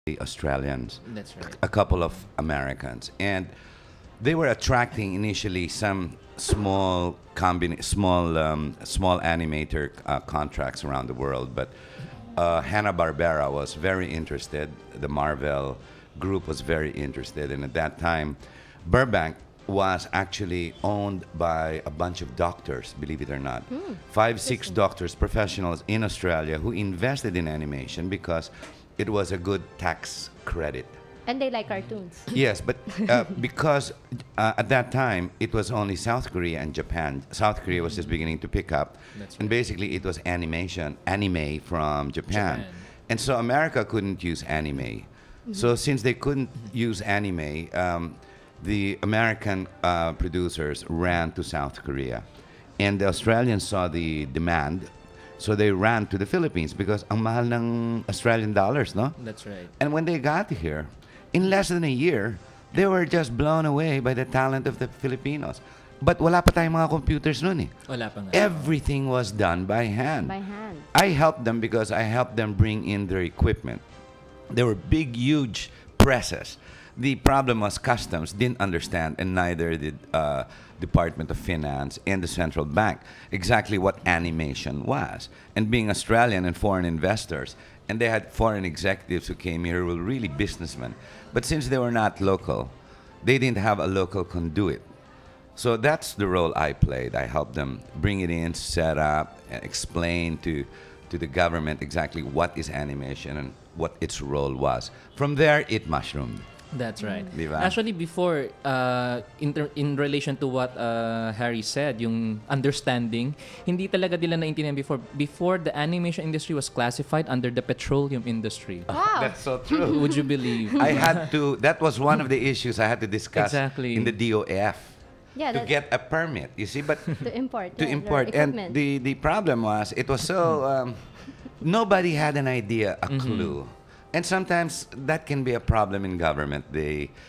Australians, That's right. a couple of Americans, and they were attracting initially some small animator contracts around the world, but Hanna-Barbera was very interested. The Marvel group was very interested, and at that time, Burbank was actually owned by a bunch of doctors, believe it or not. Five, six doctors, professionals in Australia who invested in animation because it was a good tax credit. And they like cartoons. Yes, but because at that time it was only South Korea and Japan. South Korea was just beginning to pick up, That's and right. basically it was anime from Japan. And so America couldn't use anime. So since they couldn't use anime, the American producers ran to South Korea, and the Australians saw the demand, so they ran to the Philippines because ang mahal ng Australian dollars, no? That's right. And when they got here, in less than a year, they were just blown away by the talent of the Filipinos. But wala pa tayong mga computers noon eh. Wala pa nga. Everything was done by hand. By hand. I helped them because I helped them bring in their equipment. They were big, huge presses. The problem was customs didn't understand, and neither did Department of Finance and the central bank exactly what animation was. And being Australian and foreign investors, and they had foreign executives who came here who were really businessmen. But since they were not local, they didn't have a local conduit. So that's the role I played. I helped them bring it in, set up, and explain to the government exactly what is animation and what its role was. From there, it mushroomed. That's right. Diba? Actually, before, in relation to what Harry said, yung understanding, hindi talaga nila naintindihan before the animation industry was classified under the petroleum industry. Wow. That's so true. Would you believe? I had to, that was one of the issues I had to discuss Exactly. in the DOF. Yeah, To get a permit, you see, but to import. to yeah, import. their And equipment. the problem was, it was so, nobody had an idea, a clue. And sometimes that can be a problem in government.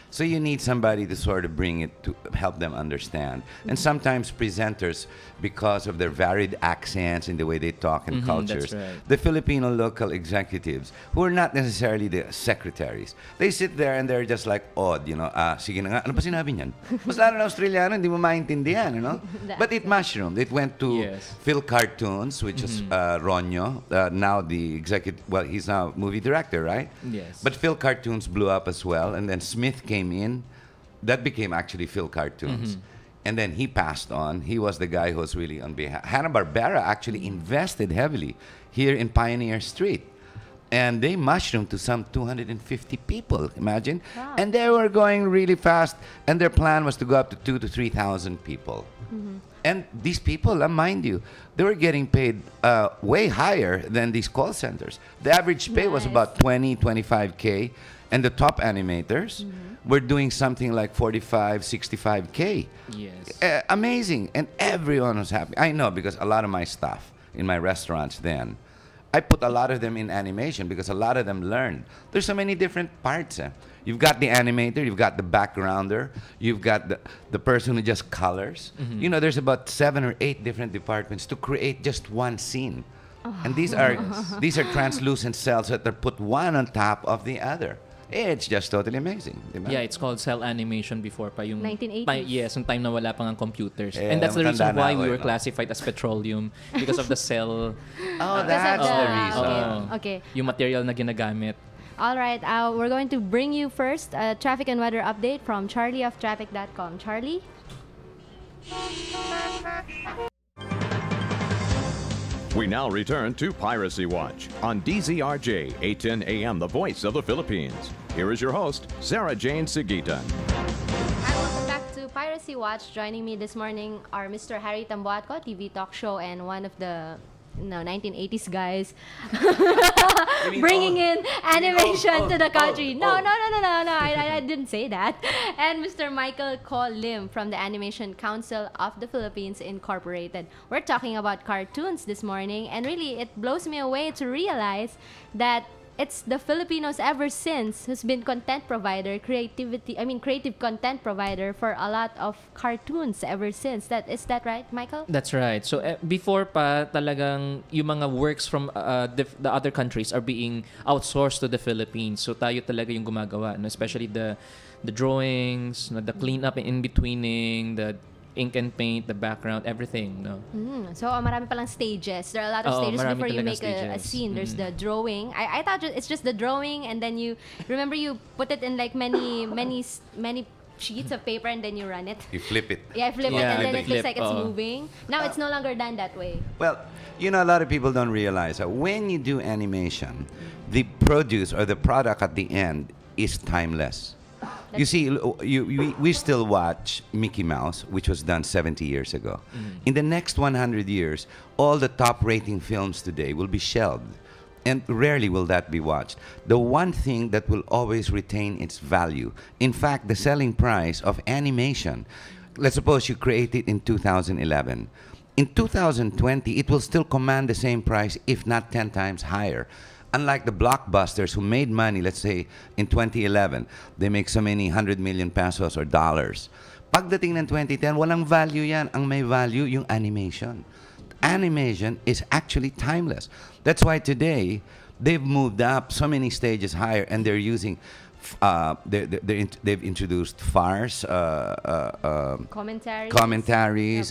So you need somebody to sort of bring it to help them understand. And sometimes presenters, because of their varied accents and the way they talk and cultures, that's right. the Filipino local executives, who are not necessarily the secretaries, they sit there and they're just like awed, you know, sige na nga, ano pa sinabi niyan? Mas lalo na Australiano, hindi mo maintindihan, you know? But it mushroomed. It went to Yes. Phil Cartoons, which is Ronyo, now the executive, well, he's now movie director, right? Yes. But Phil Cartoons blew up as well, and then Smith came in. That became actually Phil Cartoons. And then he passed on. He was the guy who was really on behalf. Hanna-Barbera actually invested heavily here in Pioneer Street. And they mushroomed to some 250 people, imagine. Wow. And they were going really fast. And their plan was to go up to 2,000 to 3,000 people. And these people, mind you, they were getting paid way higher than these call centers. The average pay was Nice. about 20, 25K. And the top animators were doing something like 45, 65K. Yes. Amazing. And everyone was happy. I know, because a lot of my staff in my restaurants then, I put a lot of them in animation because a lot of them learned. There's so many different parts. You've got the animator, you've got the backgrounder, you've got the person who just colors. You know, there's about 7 or 8 different departments to create just one scene. And these are translucent cells that are put one on top of the other. It's just totally amazing. Diba? Yeah, it's called cell animation before pa yung 1980s. Yes, yung time na wala pang ang computers. Yeah, And that's the matanda reason na why ako, we were no? classified as petroleum because of the cell, Oh, Because that's of the reason. Okay. yung material na ginagamit. All right. We're going to bring you first a traffic and weather update from Charlie of Traffic.com. Charlie? We now return to Piracy Watch on DZRJ 810 AM, the voice of the Philippines. Here is your host, Sarah Jane Sigitan. Hi, welcome back to Piracy Watch. Joining me this morning are Mr. Harry Tamboatco, TV talk show, and one of the 1980s guys bringing in animation to the country. No, I didn't say that. And Mr. Michael Ko Lim from the Animation Council of the Philippines Incorporated. We're talking about cartoons this morning, and really it blows me away to realize that it's the Filipinos ever since who's been creative content provider for a lot of cartoons ever since. Is that right, Michael? That's right. So before pa talagang yung mga works from the other countries are being outsourced to the Philippines. So tayo talaga yung gumagawa, no? Especially the drawings, no? The cleanup and in-betweening, the ink and paint, the background, everything, no? So marami palang stages. There are a lot of stages before you make a scene. There's the drawing. I thought it's just the drawing, and then you put it in like many sheets of paper, and then you run it. You flip it. Yeah, flip it, and then it looks like it's moving. Now it's no longer done that way. Well, a lot of people don't realize that when you do animation, the produce or the product at the end is timeless. You see, we still watch Mickey Mouse, which was done 70 years ago. In the next 100 years, all the top rating films today will be shelved, and rarely will that be watched. The one thing that will always retain its value, in fact, the selling price of animation, let's suppose you create it in 2011. In 2020, it will still command the same price, if not 10 times higher. Unlike the blockbusters who made money, let's say, in 2011, they make so many 100 million pesos or dollars. Pagdating ng 2010, walang value yan. Ang may value, yung animation. Animation is actually timeless. That's why today, they've moved up so many stages higher, and they're using... they've introduced farce, commentaries,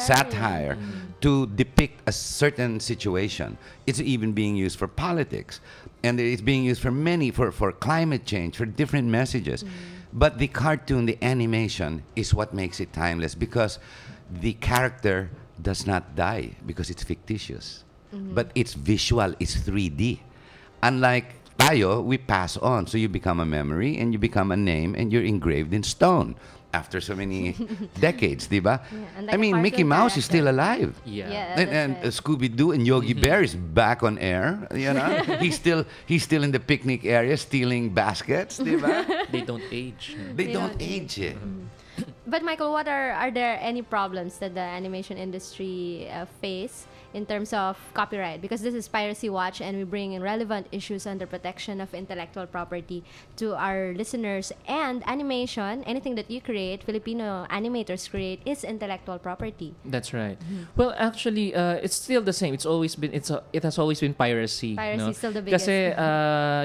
satire to depict a certain situation. It's even being used for politics, and it's being used for climate change, for different messages. But the cartoon, the animation, is what makes it timeless, because the character does not die because it's fictitious, but it's visual, it's 3D. Unlike tayo, we pass on. So you become a memory, and you become a name, and you're engraved in stone after so many decades, diba? Yeah, I mean, Mickey Mouse is still alive. Yeah. And Scooby-Doo and Yogi Bear is back on air. He's still in the picnic area stealing baskets, diba? They don't age. They don't age. But Michael, what are there any problems that the animation industry face in terms of copyright? Because this is Piracy Watch, and we bring in relevant issues on the protection of intellectual property to our listeners. And animation, anything that you create, Filipino animators create, is intellectual property. That's right. Well, actually, it's still the same. It has always been piracy. Piracy no? is still the biggest. Kasi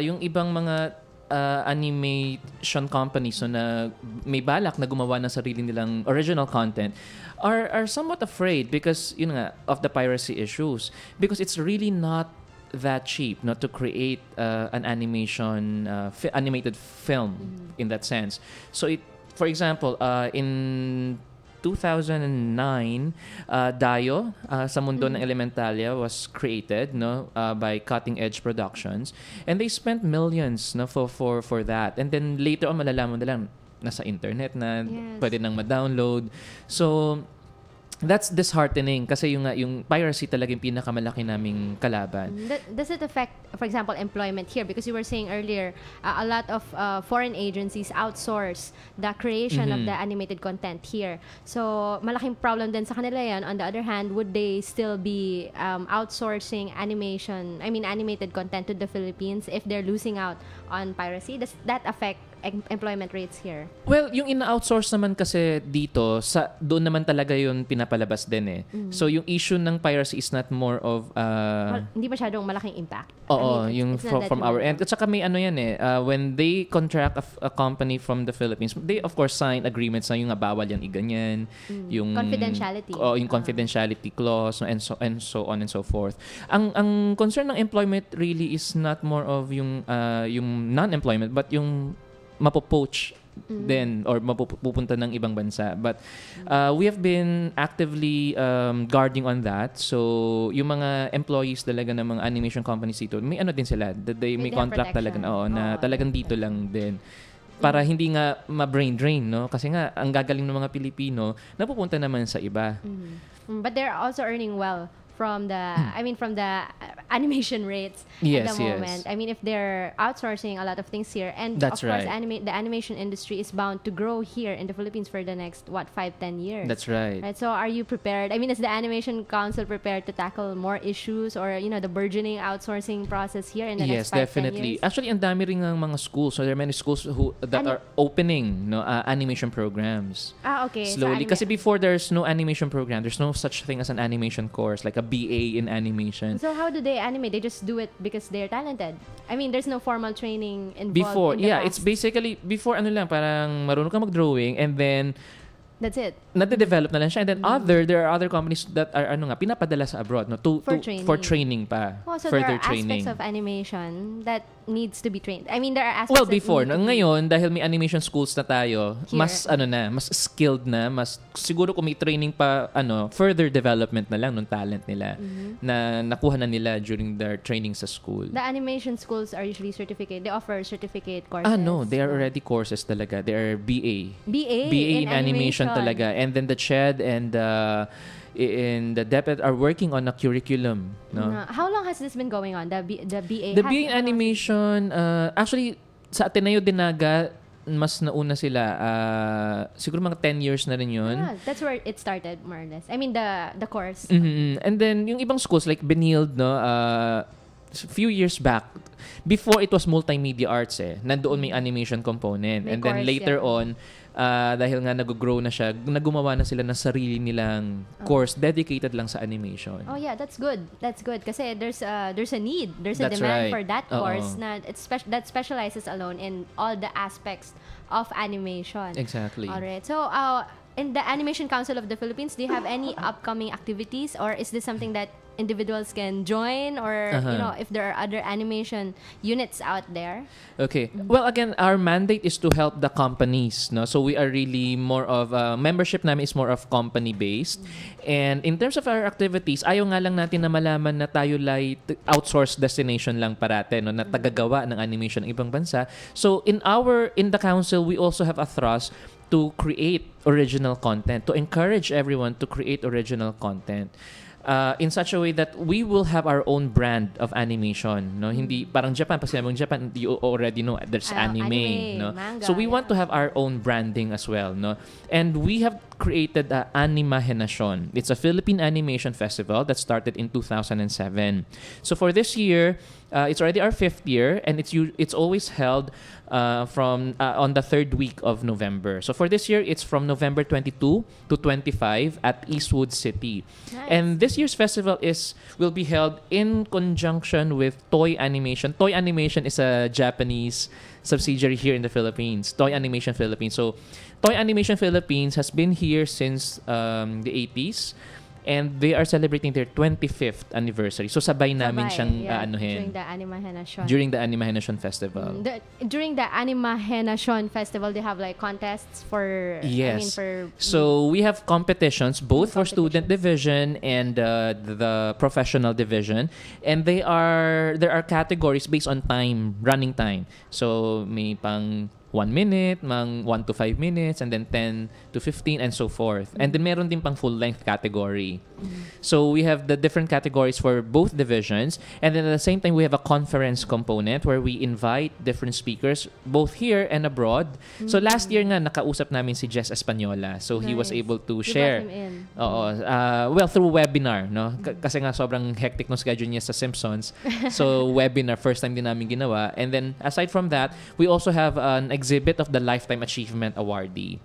yung ibang mga animation companies na may balak na gumawa ng sarili nilang original content are somewhat afraid because of the piracy issues, because it's really not that cheap not to create an animated film in that sense. So for example, in 2009, Dayo, sa mundo ng Elementalia, was created by Cutting Edge Productions, and they spent millions for that. And then later on, malalaman na lang nasa internet na pwede nang ma-download. So that's disheartening kasi yung piracy talaga yung pinakamalaki naming kalaban. Does it affect, for example, employment here? Because you were saying earlier, a lot of foreign agencies outsource the creation of the animated content here. So, malaking problem din sa kanila yan. On the other hand, would they still be outsourcing animated content to the Philippines if they're losing out on piracy? Does that affect employment rates here? Well, yung ina-outsource naman kasi dito, doon naman talaga yun pinapalabas din eh. So, yung issue ng piracy is not more of... hindi masyadong malaking impact. Oo, yung from our end. At saka may yan eh, when they contract a company from the Philippines, they of course sign agreements na yung bawal yan iganyan. Yung confidentiality. Yung confidentiality clause and so on and so forth. Ang concern ng employment really is not more of yung non-employment, but yung mapopoach din or mapupunta ng ibang bansa. But we have been actively guarding on that. So, yung mga employees talaga ng mga animation companies dito, may din sila. May contract talaga na talagang dito lang din. Para hindi nga ma-brain drain, no? Kasi nga, ang gagaling ng mga Pilipino, napupunta naman sa iba. But they're also earning well from the from the animation rates Yes, at the yes. moment. I mean, if they're outsourcing a lot of things here, and That's of course, right. the animation industry is bound to grow here in the Philippines for the next 5-10 years. That's right. Right. So, are you prepared? I mean, is the Animation Council prepared to tackle more issues, or the burgeoning outsourcing process here in the Yes, next 5-10 definitely. years? Actually, ang dami rin ng mga schools. So there are many schools that are opening animation programs. Okay. Slowly. So, Kasi before there's no animation program, there's no such thing as an animation course, like a BA in animation. So how do they animate? They just do it because they're talented. I mean, there's no formal training involved. Before, in the yeah, past. it's basically, before parang marunong ka mag-drawing and then That's it. nade-develop na lang siya. And then there are other companies that are pinapadala sa abroad for training pa. Oh, so further there are training. aspects of animation that needs to be trained. I mean, there are aspects Well, that before. need to be- Ngayon, dahil may animation schools na tayo, Here. mas skilled na, siguro kung may training pa, further development na lang ng talent nila na nakuha na nila during their training sa school. The animation schools are usually certificate. They offer certificate courses. No, they are already courses talaga. They are BA. BA in animation talaga. And then the CHED and the DepEd are working on a curriculum. No? How long has this been going on? The BA. The BA in animation, actually, sa Ateneo Dinaga, mas nauna sila. Siguro mga 10 years na rin yun. That's where it started, more or less. I mean, the course. Mm-hmm. And then, yung ibang schools, like Benilde, a few years back, before it was multimedia arts nandoon may animation component. May And then course, later yeah. on, dahil nga nag-grow na siya, nagumawa na sila ng sarili nilang course dedicated lang sa animation. Oh yeah, that's good. That's good kasi there's a need, there's a That's demand right. for that Oo. course that specializes alone in all the aspects of animation. Exactly. All right. So, in the Animation Council of the Philippines, do you have any upcoming activities, or is this something that individuals can join, or if there are other animation units out there? Okay. Well, again, our mandate is to help the companies, no? So we are really more of membership namin is more of company based. And in terms of our activities, ayaw nga lang natin na malaman na tayo outsource destination lang parate, no, na tagagawa ng animation ng ibang bansa. So in the council, we also have a thrust to create original content, to encourage everyone to create original content. In such a way that we will have our own brand of animation, no? Hindi parang Japan, pag sinabi mong Japan, you already know there's anime, no? manga, So we want to have our own branding as well, no? And we have created Anima Henasyon. It's a Philippine animation festival that started in 2007. So for this year, it's already our 5th year, and it's always held on the 3rd week of November. So for this year, it's from November 22 to 25 at Eastwood City. Nice. And this year's festival will be held in conjunction with Toy Animation. Toy Animation is a Japanese subsidiary here in the Philippines. Toy Animation Philippines. So Toy Animation Philippines has been here since the 80s. And they are celebrating their 25th anniversary. So sabay namin siyang during the Anima Henasyon. during the Anima Henasyon Festival. During the Anima Henasyon Festival, they have like contests for Yes. So we have competitions both for student division and the professional division, and there are categories based on running time. So may pang 1 minute, 1 to 5 minutes, and then 10 to 15, and so forth. And then meron din pang full-length category. So we have the different categories for both divisions, and then at the same time, we have a conference component where we invite different speakers, both here and abroad. So last year nga, nakausap namin si Jess Española. So he was Nice. able to You share. brought him in. Well, through webinar, no? Kasi nga sobrang hectic ng schedule niya sa Simpsons. So webinar, first time din namin ginawa. And then aside from that, we also have an exhibit of the Lifetime Achievement Awardee.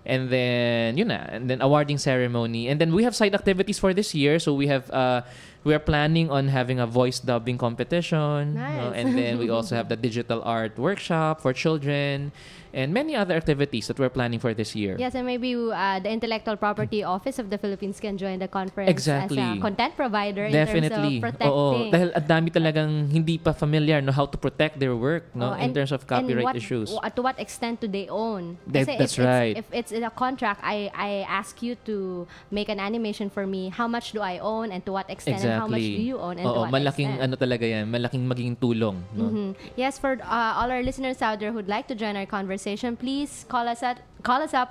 And then, and then awarding ceremony. And then we have side activities for this year. So we are planning on having a voice dubbing competition. Nice. And then we also have the digital art workshop for children. And many other activities that we're planning for this year. Yes, and maybe the Intellectual Property Office of the Philippines can join the conference Exactly. as a content provider Definitely. in terms of protecting. Oo, dahil ang dami talagang hindi pa familiar how to protect their work in terms of copyright issues. To what extent do they own? That's if right. If it's in a contract, I ask you to make an animation for me. How much do I own, and to what extent am how much do you own and to Oo, what malaking extent. ano talaga yan, malaking maging tulong, no? Yes, for all our listeners out there who'd like to join our conversation, please call us up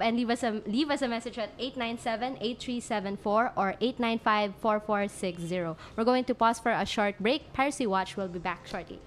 and leave us a message at 897-8374 or 895-4460. We're going to pause for a short break. Piracy Watch will be back shortly.